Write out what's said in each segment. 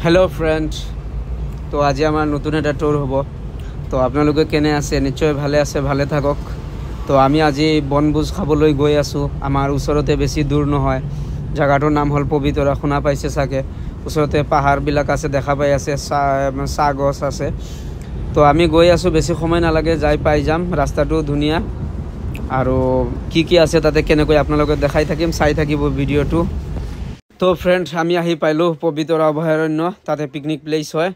Hello friend तो आज आमार नतुन एटा टूर हब तो आपनालोके केने आछे निश्चय भाले आछे भाले थाকক तो आमी आजि बनभोज खाबोलै गई आछो आमार उसरते बेसि दूर नहय जागाटोर नाम हल पवितरा शुना पाइছে सागे उसरते पाहारबिलाक आछे देखा पाइ आछे चाह गछ आछे तो आमी गई आछो बेसि समय नालागे जाई पाइ जाम रास्ताटो धुनिया आरो की आछे ताते केनेকৈ आपनालोके देखाइ থাকিম চাই থাকিব ভিডিওটো। तो फ्रेंड आमी आহি पाइलो पवितरा अभयारण्य ताते पिकनिक प्लेस है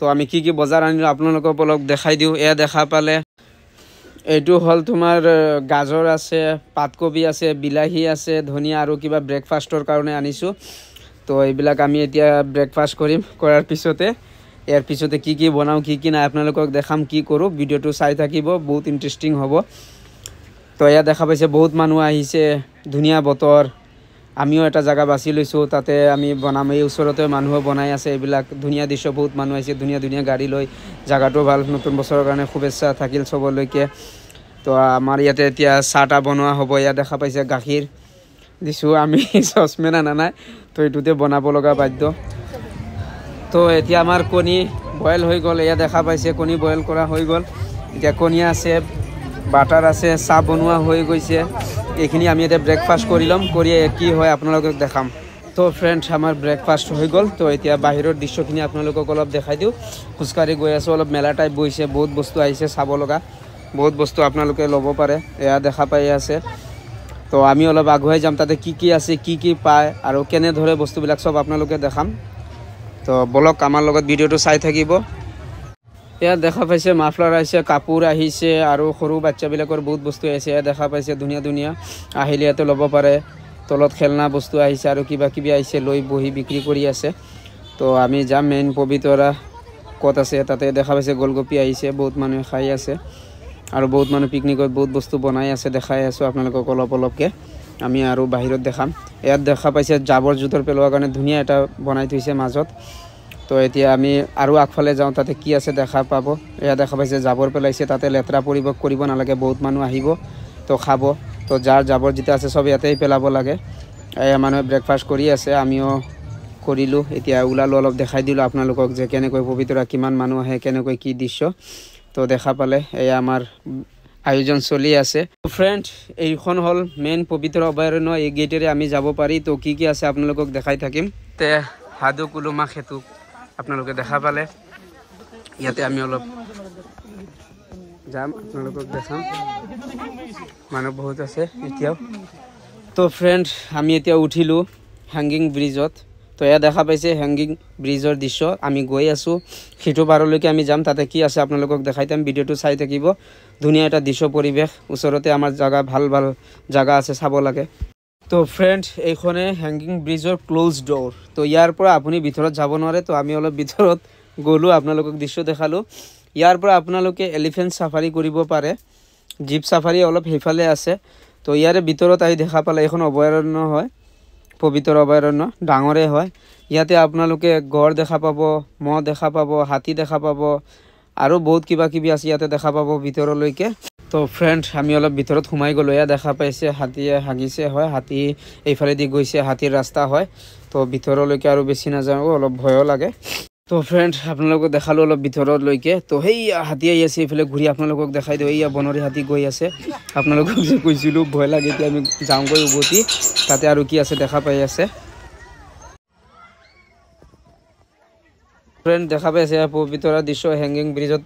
तो आमी की बजार आनिलो आपनालोকক अलप देखाइ दिउ। ए देखा पाले एटू हल तुमार गाजर आछे पातकबि आछे बिलाही आछे धनिया आरो किबा ब्रेकफास्टर कारणे आनिছো तो एबिलाक आमी एतिया ब्रेकफास्ट करिम करार पिछते यार पिछते की बनाओ की ना आपनालोকক देखाम की करो भिडिओटो चाइ থাকিব बहुत इंटरेस्टिंग हबो। तो या देखा पाइছে बहुत मानुह आहिছে धुनिया बतर आमिও এটা জায়গা বাছি লৈছো তাতে আমি বনাম এই ওচৰতে মানুহ বনাই আছে এইবিলাক ধুনিয়া দৃশ্য বহুত মানুহ আছে ধুনিয়া ধুনিয়া গাড়ী লৈ জায়গাটো ভাল নতুন বছৰৰ কাৰণে শুভেচ্ছা থাকিল সবলৈকে। তো আমাৰ ইয়াতে এতিয়া চাহটা বনোৱা হ'ব ইয়া দেখা পাইছে গাখীৰ দিছো আমি সসমেন আনা নাই তো এটুতে বনাব লগা বাধ্য। তো এতিয়া আমাৰ কণী বয়েল হৈ গ'ল ইয়া দেখা পাইছে কণী বয়েল কৰা হৈ গ'ল এতিয়া কণী আছে বাটাৰ আছে চাহ বনোৱা হৈ গৈছে এইখিনি আমি এটা ব্ৰেকফাস্ট কৰিলম কৰি কি হয় আপোনালোকক দেখাম। তো ফ্ৰেন্ড আমাৰ ব্ৰেকফাস্ট হৈ গ'ল তো এতিয়া বাহিৰৰ দৃশ্যখিনি আপোনালোকক অলপ দেখাই দিওঁ খুচকাৰি গৈ আছো অলপ মেলা টাইপ বহিছে বহুত বস্তু আহিছে চাব লগা বহুত বস্তু আপোনালোকে ল'ব পাৰে এয়া দেখা পাই আছে। তো আমি অলপ আগুৱাই যাম তাতে কি আছে কি পায় আৰু কেনে ধৰে বস্তুবিলাক সব আপোনালোকে দেখাম। তো বলক আমাৰ লগত ভিডিওটো চাই থাকিব। এয়া দেখা পাইছে মাফলাৰ আহিছে কাপোৰ আহিছে আৰু সৰু বাচ্চাবিলাকৰ বহুত বস্তু আহিছে এয়া দেখা পাইছে ধুনিয়া ধুনিয়া আহিলে ইয়াতে ল'ব পাৰে তলত খেলনা বস্তু আহিছে আৰু কিবা কিবি আহিছে লৈ বহি বিক্ৰী কৰি আছে। তো আমি যাম মেইন পবিতৰা ক'ত আছে তাতে দেখা পাইছে গোলগপ্পি আহিছে বহুত মানুহে খাই আছে আৰু বহুত মানুহ পিকনিকত বহুত বস্তু বনাই আছে দেখাই আছো আপোনালোকক অলপ অলপকৈ আমি আৰু বাহিৰত দেখাম। ইয়াত দেখা পাইছে জাবৰ জোঁথৰ পেলোৱাৰ কাৰণে ধুনিয়া এটা বনাই থৈছে মাজত। তো এতিয়া আমি আৰু আগফালে যাওঁ তাতে কি আছে দেখা পাব এয়া দেখা পাইছে জাবৰ পেলাইছে তাতে লেতেৰা পৰিৱেশ কৰিব নালাগে বহুত মানুহ আহিব তো খাব তো যাৰ জাবৰ যেটা আছে সব ইয়াতেই পেলাব লাগে। এয়া মানুহে ব্ৰেকফাষ্ট কৰি আছে আমিও কৰিলোঁ এতিয়া ওলালো অলপ দেখাই দিলোঁ আপোনালোকক যে কেনেকৈ পবিতৰা কিমান মানুহ আহে কেনেকৈ কি দৃশ্য তো দেখা পালে এয়া আমাৰ আয়োজন চলি আছে। ফ্ৰেন্ড এইখন হল মেইন পবিতৰা অভয়াৰণ্য এই গেটেৰে আমি যাব পাৰি তো কি আছে আপোনালোকক দেখাই থাকিম। তে হাদু কুলুমা খেতু আপোনালোকে দেখা পালে ইয়াতে আমি অলপ যাম আপোনালোকক দেখাম মানুহ বহুত আছে এতিয়াও। তো ফ্রেন্ড আমি এতিয়া উঠিলোঁ হ্যাঙ্গিং ব্ৰিজত তো এয়া দেখা পাইছে হ্যাঙ্গিং ব্ৰিজৰ দৃশ্য আমি গৈ আছো সিটো পাৰলৈকে আমি যাম তাতে কি আছে আপোনালোকক দেখাই দিম ভিডিওটো চাই থাকিব ধুনিয়া এটা দৃশ্য পৰিৱেশ ওচৰতে আমাৰ জায়গা ভাল ভাল জায়গা আছে চাব লাগে। তো ফ্ৰেন্ড এইখনে হ্যাঙ্গিং ব্ৰিজৰ ক্লোজ ডোৰ তো ইয়াৰ পৰা আপুনি ভিতৰত যাব নোৱাৰে তো আমি অলপ ভিতৰত গ'লো আপোনালোকক দৃশ্য দেখালো। ইয়াৰ পৰা আপোনালোকে এলিফেন্ট সাফাৰি কৰিব পাৰে জীপ সাফাৰি অলপ হেফালে আছে তো ইয়াৰে ভিতৰত আহি দেখা পালে এখন অভয়াৰণ্য হয় পবিতৰা অভয়াৰণ্য ডাঙৰে হয় ইয়াতে আপোনালোকে গড় দেখা পাব মহ দেখা পাব হাতী দেখা পাব আৰু বহুত কিবা কিবি আছে ইয়াতে দেখা পাব ভিতৰলৈকে। তো ফ্ৰেন্ড আমি অলপ ভিতৰত সোমাই গ'লো এয়া দেখা পাইছে হাতীয়ে হাগিছে হয় হাতী এইফালেদি গৈছে হাতীৰ ৰাস্তা হয় তো ভিতৰলৈকে আৰু বেছি নাযাওঁ অলপ ভয়ো লাগে। তো ফ্ৰেন্ড আপোনালোকক দেখালো অলপ ভিতৰলৈকে তো সেই হাতী আহি আছে এইফালে ঘূৰি আপোনালোকক দেখাই দিওঁ এইয়া বনৰী হাতী গৈ আছে আপোনালোকক যে কৈছিলোঁ ভয় লাগে এতিয়া আমি যাওঁগৈ উভতি তাতে আৰু কি আছে দেখা পাই আছে। ফ্ৰেন্ড দেখা পাইছে পবিতৰা দৃশ্য হ্যাঙ্গিং ব্ৰিজত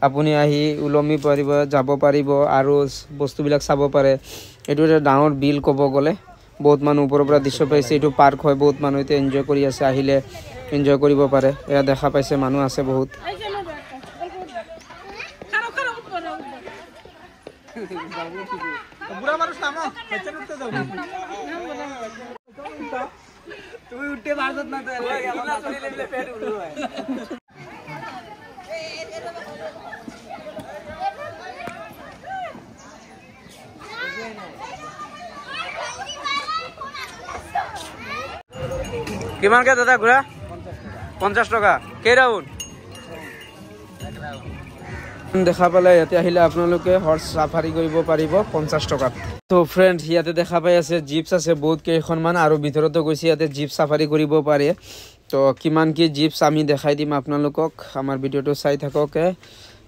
আপুনি আহি উলমি পাৰিব যাব পাৰিব আৰু বস্তুবিলাক চাব পাৰে এইটো এটা ডাঙৰ বিল ক'ব গ'লে বহুত মানুহ ওপৰৰ পৰা দৃশ্য পাইছে এইটো পাৰ্ক হয় বহুত মানুহ এতিয়া এনজয় কৰি আছে আহিলে এনজয় কৰিব পাৰে এয়া দেখা পাইছে মানুহ আছে বহুত। কিমানকে দাদা ঘোৰা 50 টকা কেই ৰাউণ্ড দেখা পালে ইয়াতে আহিলে আপোনালোকে হৰ্স সাফাৰি কৰিব পাৰিব 50 টকাত। তো ফ্ৰেন্ড ইয়াতে দেখা পাই আছে জিপস আছে বহুত কেইখনমান আৰু ভিতৰতো গৈছে ইয়াতে জিপ সাফাৰি কৰিব পাৰে তো কিমান কি জীপছ আমি দেখাই দিম আপোনালোকক আমাৰ ভিডিঅ'টো চাই থাকক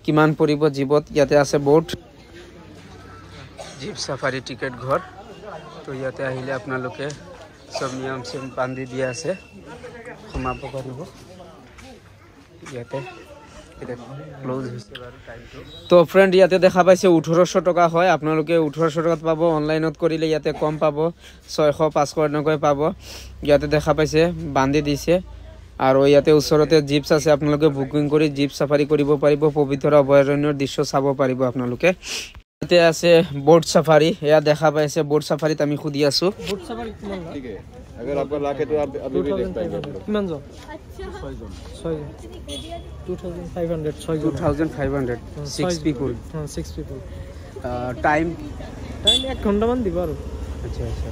কিমান পৰিব জীপত ইয়াতে আছে বোট জীপ সাফাৰি টিকেট ঘৰ তো ইয়াতে আহিলে আপোনালোকে সব নিয়ম চিম বান্ধি দিয়া আছে সোমাব পাৰিব ইয়াতে ক্লোজ হৈছে বাৰু টাইমটো তো ফ্ৰেন্ড ইয়াতে দেখা পাইছে 1800 টকা হয় আপোনালোকে 1800 টকাত পাব অনলাইনত কৰিলে ইয়াতে কম পাব 600 500 এনেকৈ পাব ইয়াতে দেখা পাইছে বান্ধি দিছে আৰু ইয়াতে ওচৰতে জিপছ আছে আপোনালোকে বুকিং কৰি জিপ সাফাৰি কৰিব পাৰিব পবিত্ৰ অভয়াৰণ্যৰ দৃশ্য চাব পাৰিব আপোনালোকে ইয়াতে আছে বোট সাফারি এয়া দেখা পাইছে বোট সাফারিত আমি খুদি আছো बोट सवारी किमान ला ठीक है अगर आपको लाके तो आप अभी भी देख पाएंगे किमान जो 2500 6 people 6 people টাইম 1 ঘন্টা মান দিব আৰু আচ্ছা আচ্ছা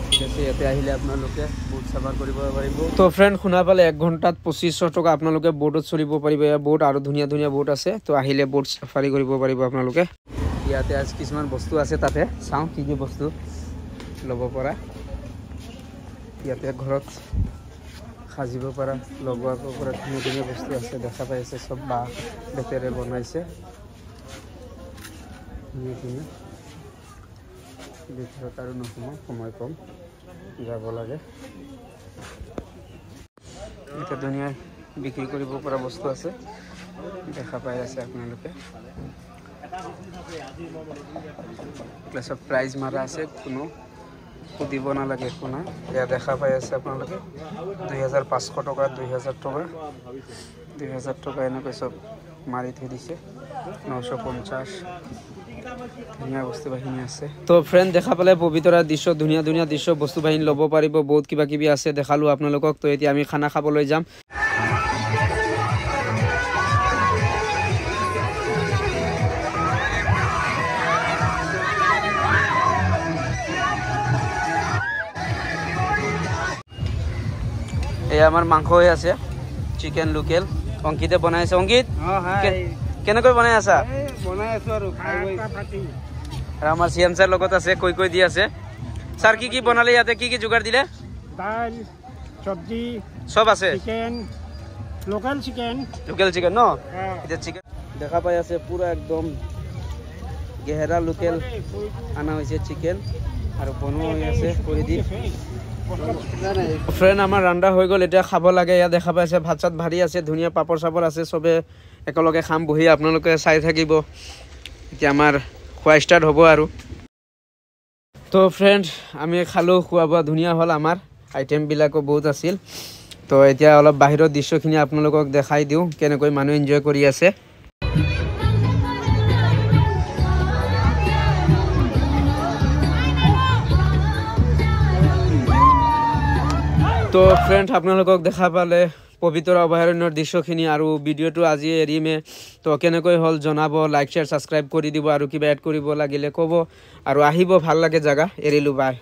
ঠিক আছে ইয়াতে আহিলে আপোনালোকে বোট সাফাৰ কৰিব পাৰিব তো ফ্ৰেন্ড শুনা পালে 1 ঘন্টাত 2500 টকা আপোনালোকে বোটত চলিব পাৰিব এয়া বোট আৰু ধুনিয়া ধুনিয়া বোট আছে তো আহিলে বোট সাফাৰি কৰিব পাৰিব আপোনালোকে ইয়াতে আজ কিছুমান বস্তু আছে তাতে চাও কি কি বস্তু লব পৰা ইয়াতে ঘৰত সাজিব পৰা লগোৱাৰ পৰা ধুনিয়া ধুনিয়া বস্তু আছে দেখা পাই আছে সব বা বেতেৰে বনাইছে ভিতৰত আৰু নহয় সময় কম যাব লাগে এটা দুনিয়া বিক্ৰী কৰিব পৰা বস্তু আছে দেখা পাই আছে আপোনালোকে ক্লাসত প্রাইজ মারা আছে কোনো দিব না লাগে কোনো ইয়া দেখা পাই আছে আপোনালোকে 2500 টাকা 2000 টাকা 2000 টাকা এনেকৈ সব মাৰি থৈ দিছে 950 ধুনীয়া বস্তু বাহিনী আছে তো ফ্ৰেন্ড দেখা পালে পবিতৰা দৃশ্য ধুনীয়া ধুনীয়া দৃশ্য বস্তু বাহিনী ল'ব পাৰিব বহুত কিবা কিবি আছে দেখালো আপোনালোকক তো এতিয়া আমি খানা খাবলৈ যাম এই আমাৰ মাংস হৈ আছে চিকেন লোকেল অংকিতে বনাই আছে অংকিত কেনেকৈ বনাই আছা বনাই আছো আৰু আৰু আমাৰ সিএম স্যাৰ লগত আছে কৈ দি আছে স্যাৰ কি কি বনালে ইয়াতে কি কি যোগাৰ দিলে দাল সবজি সব আছে চিকেন লোকাল চিকেন ন এটা চিকেন দেখা পাই আছে পুরা একদম গেহেৰা লোকেল আনা হৈছে চিকেন আৰু বনোৱা হৈ আছে কৰি দি ফ্ৰেন্ড আমাৰ ৰান্দা হৈ গ'ল এতিয়া খাব লাগে ইয়া দেখা পাইছে ভাত চাত ভাৰি আছে ধুনীয়া পাপৰ চাপৰ আছে সবে একেলগে খাম বহি আপোনালোকে চাই থাকিব এতিয়া আমাৰ খোৱা ষ্টাৰ্ট হ'ব আৰু তো ফ্ৰেন্ড আমি খালো খোৱা বোৱা ধুনীয়া হ'ল আমাৰ আইটেম বিলাকো বহুত আছিল তো এতিয়া অলপ বাহিৰৰ দৃশ্যখিনি আপোনালোকক দেখাই দিওঁ কেনেকৈ মানুহ এনজয় কৰি আছে তো ফ্ৰেন্ড আপোনালোকক দেখা পালে পবিত্ৰ অভয়াৰণ্যৰ দৃশ্যখিনি আৰু ভিডিঅ'টো আজি এৰিমে তো কেনেকৈ হ'ল জনাব লাইক শ্বেয়াৰ সাবস্ক্ৰাইব কৰি দিব আৰু কিবা এড কৰিব লাগিলে ক'ব আৰু আহিব ভাল লাগে জায়গা এৰিলো বাই